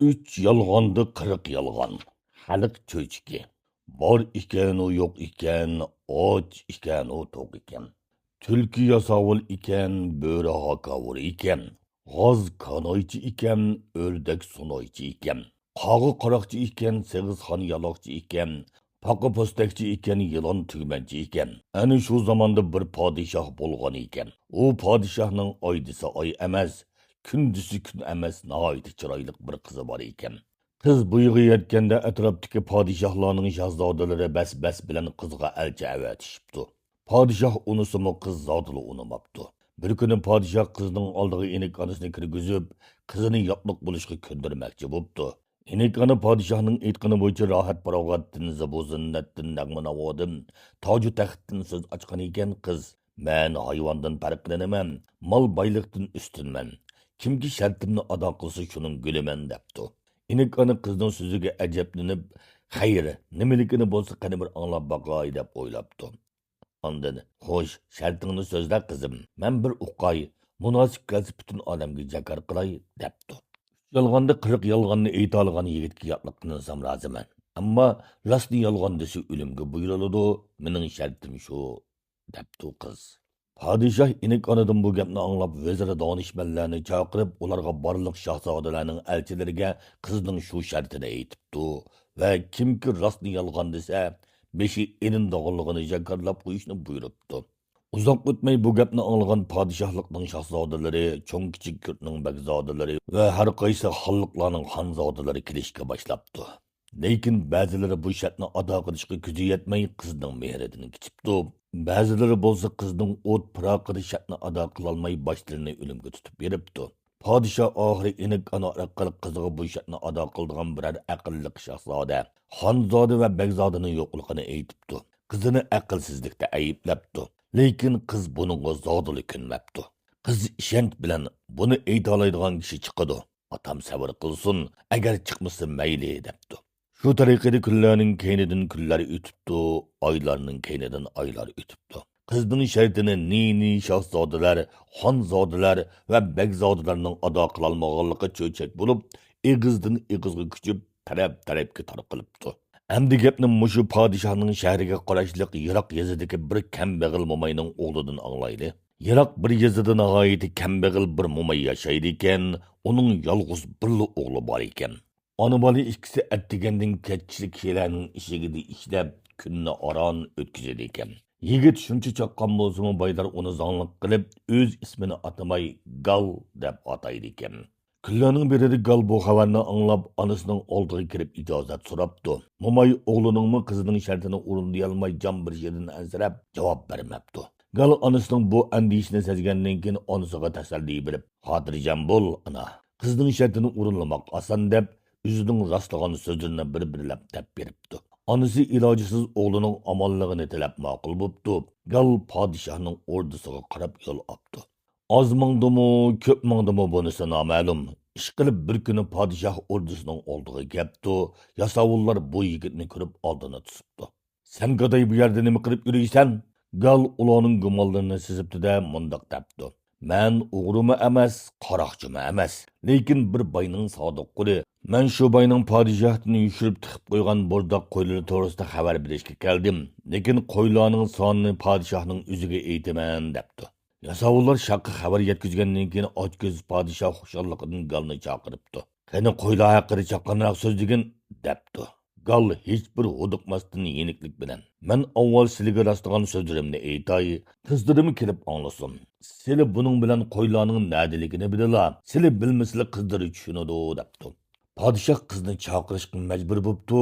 Üç yalğandı 40 yalğan. Xalq cho'chki. Bor ekan u yo'q ekan, och ekan u to'q ekan. Tulki yasovul ekan, bo'ri hakavur ekan. G'oz kanoychi ekan, o'rdak sunoychi ekan. Qog'i qaroqchi ekan, seg'izxon yaloqchi ekan. Paqa postakchi ekan, yilon tugmanchi ekan. Ana shu zamonda bir podshoh bo'lgan ekan. U podshohning oydisi oy emas, kundisi kun emas, nihoyat chiroyli bir qizi bor ekan. Qiz buyug'i yetganda atrofdagi podshohlarning shahzodalari bas bilan qizga elchi avatishibdi. Podshoh unisimi qiz zotili unimabdi. Bir kuni podshoh qizning oldiga enik onasini kirgizib, qizini yo'qliq bo'lishga ko'ndirmoqchi bo'pti. Enik ona podshohning aytgani bo'yicha rohat farog'atdan zabuzinnatdan nag'manavodim toju taxtdan so'z ochgan ekan qiz. Men hayvondan farqlanaman, mol boylikdan ustunman. Kimki shartimni ado qilsa shuning guliman debdi. Enik ona qizning so'ziga ajablanib, xayr, nimaligini bo'lsa qani bir anglab boqay deb o'ylabdi. Ondan, xo'sh, shartingni so'zla qizim. Men bir uqay, munosib kelsa butun olamga jakar qilay debdi. Yolg'onni 40 yolg'onni ayta olgan yigitga yo'qliqni roziman. Ammo rostni yolg'on desa o'limga buyuriladi. Mening shartim shu debdi qiz. Padişah inik anadan bu gapni anglab veziri donishmanlarni chaqirib, ularga barliq shahzodalarning elchilariga qizning shu shartini aytibdi va kimki rostni yolg'on desa, beshi enindog'ligini jakarlab qo'yishni buyuribdi. Uzoq o'tmay bu gapni anglagan padişahlikning shahzodalari, cho'ng kichik kurtning bagzodalari va har qaysi xonliqlarning xonzodalari kelishga boshlabdi. Lekin ba'zilari bu shartni ado qilishga kuchi yetmay qizning mehridan kechibdi. Ba'zilari bo'lsa qizning o't piroqida shartni ado qilolmay boshlarini o'limga tutib beribdi. Podshoh oxiri enik ana orqali qiziga bu shartni ado qildigan biror aqlli shahzoda, xonzoda va bagzodani yo'qligini aytibdi. Qizini aqlsizlikda ayblabdi. Lekin qiz buningga zodili ko'nmabdi. Qiz ishonch bilan buni ayta oladigan kishi chiqadi. Otam sabr qilsin, agar chiqmasa mayli debdi. Shu tariqada kunlarning keynidan kunlar o'tibdi, oylarning keynidan oylar o'tibdi. Qizning shartini ni shahzodalar, xonzodalar va bagzodalarning ado qilolmaganligi cho'chak bo'lib, egizdan egizga kuchib, taraf-tarafga tarqalibdi. Endi gapni mushu podshohning shahriga qarashliq Yiroq yezidagi bir kambag'al mo'mayning o'g'lidan anglaydi. Yiroq bir yezida nihoyat kambag'al bir mo'may yashaydi ekan, uning yolg'iz birli o'g'li bor ekan. Ona bola ikkisi attigandan ketchilik şeylerning ishigida ishlab, kunni oron o'tkazadi ekan. Yigit shuncha chaqqon bo'lsa-mu, boylar uni zonliq qilib, o'z ismini atamay Gal deb ataydi ekan. Kunlarning birida Gal bu xabarni anglab, onasining oldiga kirib ijozat so'rabdi. Mo'may o'g'liningmi qizining shartini o'rinlay olmay jon bir yerdan ansirab javob bermabdi. Gal onasining bu andishini sezgandan keyin onasiga tasalli berib, "Xotirjam bo'l, ana. Qizning shartini o'rinlamoq oson" deb o'zining rostlagan so'zlarini bir-birlab deb beribdi. Onasi ilojisiz o'g'lining omonligini tilab ma'qul bo'pti. Gal podshohning ordisiga qarab yo'l olibdi. Oz mingdimi, ko'p mingdimi bunisi noma'lum. Ish qilib bir kuni podshoh ordisining oldiga kelibdi. Yasovullar bu yigitni ko'rib oldini tusibdi. "Sen qaday bu yerda nima qilib yuriysan?" Gal ularning gumonlarini sezibdi-da mundaq debdi. "Men o'g'rimi emas, qaroqchimi emas, lekin bir boyning sodiq quli. Men shu boyning podshohdan yushirib tiqib qo'ygan burdoq qo'ylari to'g'risida xabar berishga keldim. Lekin qo'ylarning sonini podshohning o'ziga aytaman" debdi. Yasovullar shaqqa xabar yetkazgandan keyin ochko'z podshoh xushalligidan Galni chaqiribdi. "Qani qo'ylar haqida chaqqanroq so'zligin" debdi. Gal hech bir huduqmasdan yeniklik bilan: "Men avval sizga rostlagan so'zlarimni aytay, qizlarim kelib anglasin. Sizlar buning bilan qo'ylarning nadiligini bilinglar. Sizlar bilmasizlar qizlari tushunadi" debdi. Podshoh qizni chaqirishga majbur bo'libdi.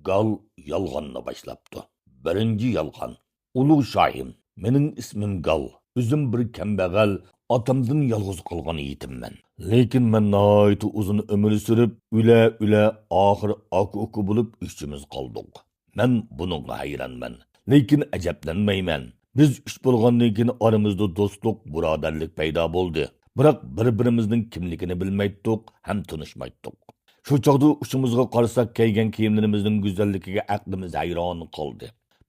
Gal yolg'onni boshlabdi. Birinchi yolg'on. "Ulug' shohim, mening ismim Gal. O'zim bir kambag'al, otamdan yolg'iz qolgan yetimman. Lekin men nihoyat uzun umr surib, ula oxir oku bo'lib ishimiz qoldik. Men buningga hayronman. Lekin ajablanmayman. Biz ish bo'lgandan keyin oramizda do'stlik, birodarlik paydo bo'ldi. Biroq bir-birimizning kimligini bilmaydik, ham tanishmaydik. Shu chog'da ushimizga qarasak kiygan kiyimlarimizning go'zalligiga aqlimiz hayron qoldi.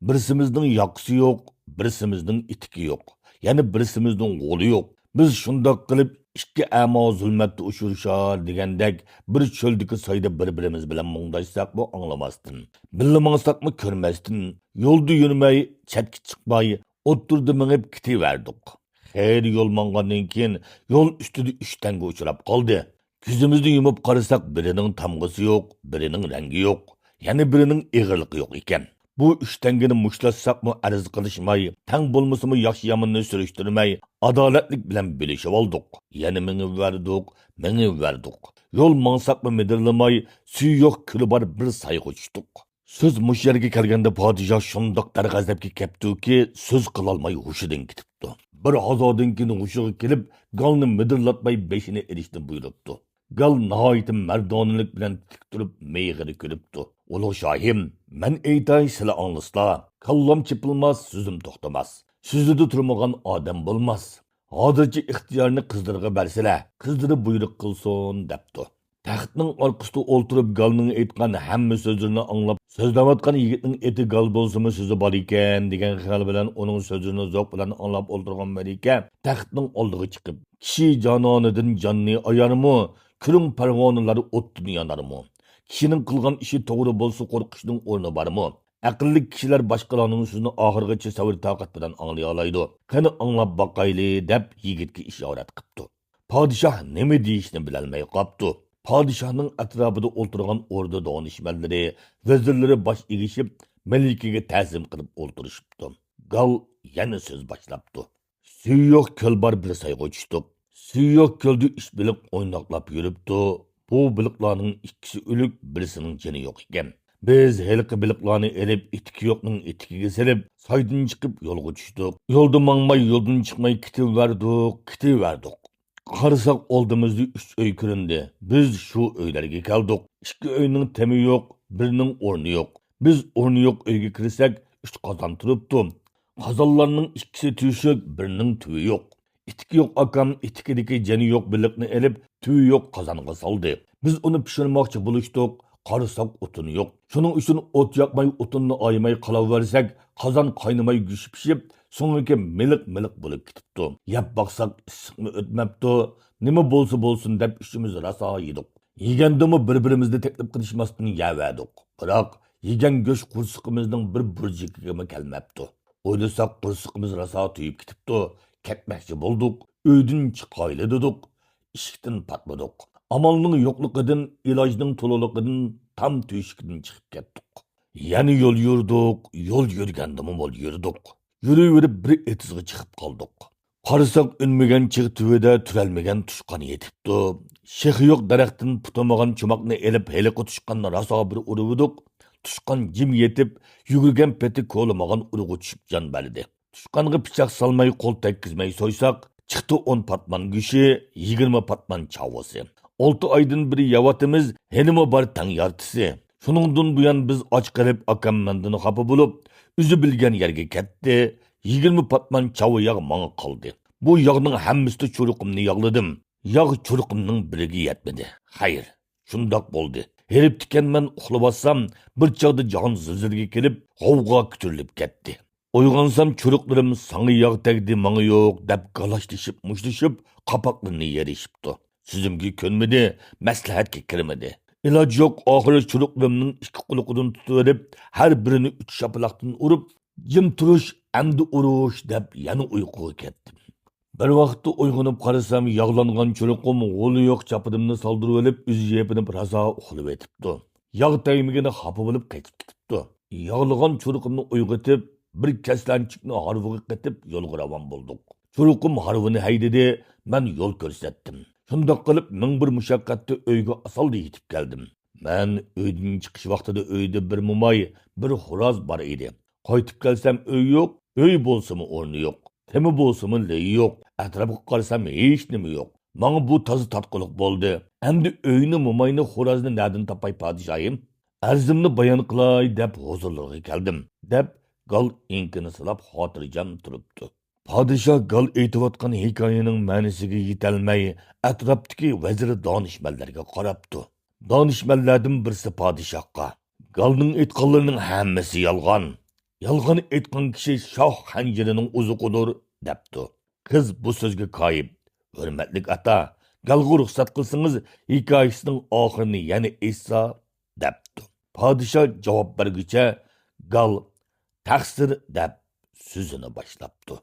Birsimizning yoqisi yo'q, birsimizning itiki yo'q. Yana birsimizning qo'li yo'q. Biz shundoq qilib ikki amo zulmatni ushurishar degandek bir cho'ldagi soyda bir-birimiz bilan mungdashsaqmi anglamasdin. Bilmangsaqmi ko'rmasdin. Yo'lda yurmay, chatga chiqmay, o'ttirdi mingib ketaverdik. Xeyr yo'l mangandan keyin yo'l ustida ushtanga uchrab qoldi. Ko'zimizni yumib qarasak birining tamg'isi yo'q, birining rangi yo'q, yana birining ig'irligi yo'q ekan. Bu üç tengini muşlaşsakmı arz qilishmay, tang bo'lmasimi yaxshi yomonini surishtirmay, adolatlik bilan bilishib oldik. Yana mingib verdik. Yo'l mansaqmı midirlamay, suv yo'q kuli bor bir sayga tushdik. Söz mush yerga kelganda podshoh shundoq darg'azabga keptiki, so'z qilolmay hushidan ketibdi. Bir hazodin keyin hushiga kelib, galni midirlatmay beshini erishni buyuribdi. Gal nihoyat mardonalik bilan tik turib meyg'ini ko'ribdi. Ulug' shohim, men aytay sizlar anglasizlar. Kallam chepilmas, so'zim to'xtamas. So'zida turmagan odam bo'lmas. Hozircha ixtiyorni qizdirga bersizlar, qizdiri buyruq qilsin debdi. Taxtning orqasida o'ltirib galning aytgan hamma so'zlarini anglab, so'zlayotgan yigitning eti gal bo'lsimi so'zi bor ekan degan xayol bilan uning so'zini zavq bilan anglab o'ltirgan Malika taxtning oldiga chiqib, kishi jononidan jonni ayarmi, kuring parvonalari o'tdan yonarmi? Kishining qilgan ishi to'g'ri bo'lsa qo'rqishning o'rni bormi? Aqlli kishilar boshqalarning so'zini oxirigacha sabr toqat bilan anglay oladi. Qani anglab boqayli deb yigitga ishorat qilibdi. Podshoh nima deyishni bilolmay qopti. Podshohning atrofida o'ltirgan o'rda donishmandlari, vazirlari bosh egishib, malikaga ta'zim qilib o'ltirishibdi. Gal yana so'z boshlabdi. Suyuq ko'l bor bir sayga tushdik. Suyuq ko'lda ish biliq o'ynoqlab yuribdi. Bu biliqlarning ikkisi o'lik, birisining jini yo'q ekan. Biz heliqi biliqlarni elib, itiki yo'qning itikiga silib, soydan chiqib yo'lga tushdik. Yo'lda mangmay, yo'ldan chiqmay ketaverdik. Qarasak oldimizda 3 uy ko'rindi. Biz shu uylarga keldik. 2 uyning temi yo'q, birining o'rni yo'q. Biz o'rni yo'q uyga kirsak, 3 qozon turibdi. Qozonlarning ikkisi tuyushib, birining tuyi yo'q. İtiki yo'q akam, itikidagi jani yo'q biliqni elib, tuyi yo'q qozonga soldi. Biz uni pishirmoqchi bo'lishdik. Qarasak o'tini yo'q. Shuning uchun o't yoqmay, o'tinni aymay qolaversak, qozon qaynamay go'sh pishib, so'ngiga miliq bo'lib ketibdi. Yeb baqsak issiqmi o'tmabdi. Nima bo'lsa bo'lsin deb ishimiz raso yedik. Yegandimi bir-birimizni taklif qilishmasdan yevadik. Biroq yegan go'sht qursiqimizning bir burjikiga kelmabdi. O'ylasak qursiqimiz raso tuyib ketibdi. Ketmoqchi bo'ldik. Uydan chiqayli dedik. Eshikdan patmadik. Amalning yo'qligidan, ilojning to'laligidan tam teshikdan chiqib ketdik. Yana yo'l yurdik, yo'l yurgandimi mo'l yurdik. Yuraverib bir etizga chiqib qoldik. Qarasak unmagan chig' tuvida turalmagan tushqan yetibdi. Shexi yo'q daraxtdan putamagan chumoqni elib heliqi tushqanni raso bir uruvdik. Tushqan jim yetib, yugurgan peti ko'lamagan urug'i tushib jon berdi. Tushqanga pichoq solmay, qo'l tekkizmay so'ysak, chiqdi 10 patman go'shi, 20 patman chavosi. 6 oydan biri yavatimiz, henimi bar tang yartisi. Shuningdan buyon biz och qilib akam mendan xafa bo'lib, o'zi bilgan yerga ketdi. 20 patman chavo yog' menga qoldi. Bu yog'ning hammasida churuqimni yog'ladim. Yog' churuqimning biriga yetmadi. Xayr, shundoq bo'ldi. Herib tikanman uxlabassam, bir chog'da jon zilzilga kelib, g'ovg'o ko'tarilib ketdi. Uyg'onsam churuqlarim sangi yog' tegdi, menga yo'q deb galashlashib, mushlashib, qapoqlarini yerishibdi. Sizimga ko'nmadi, maslahatga kirmadi. İloj yo'q, oxiri churuqlarimning ikki quliqidan tutib, har birini 3 shapaloqdan urib, jim turish, endi urush deb yana uyquga ketdim. Bir vaqtda uyg'onib qarasam, yog'langan churuqim g'o'li yo'q chapidimni soldirib olib, o'zi yepinib razo uxlab etibdi. Yog' tegmagini xafa bo'lib qaytib ketibdi. Yog'lagan churuqimni uyg'otib, bir kaslanchikni harviga qetib yo'lga ravon bo'ldik. Churuqim harvini haydadi, men yo'l ko'rsatdim. Shundoq qilib, ming bir mushaqqatda uyga asolda yetib keldim. Men uydan chiqish vaqtida uyda bir mo'may, bir xo'roz bor edi. Qaytib kelsam uy yo'q, uy bo'lsimi o'rni yo'q. Temi bo'lsimi leyi yo'q. Atrofga qarasam hech nima yo'q. Menga bu toza tatqiliq bo'ldi. Endi uyni, mo'mayni, xo'rozni nerdan topay podshohim? Arzimni bayon qilay deb huzurlarga keldim. Deb gal inkini silab xotirjam turibdi. Podshoh gal aytayotgan hikoyaning ma'nosiga yetolmay, atrofdagi vazir donishmandlarga qarabdi. Donishmandlardan birisi podshohga: "Galning aytganlarining hammasi yolg'on. Yolg'on aytgan kishi shoh xanjirining o'ziqidir" debdi. Qiz bu so'zga qoyib, Hürmetlik ata, galgı ruhsat qilsangiz, hikoyasining oxirini yana esa, debdi. Padişah javob bergicha gal taqsir deb so'zini boshlabdi.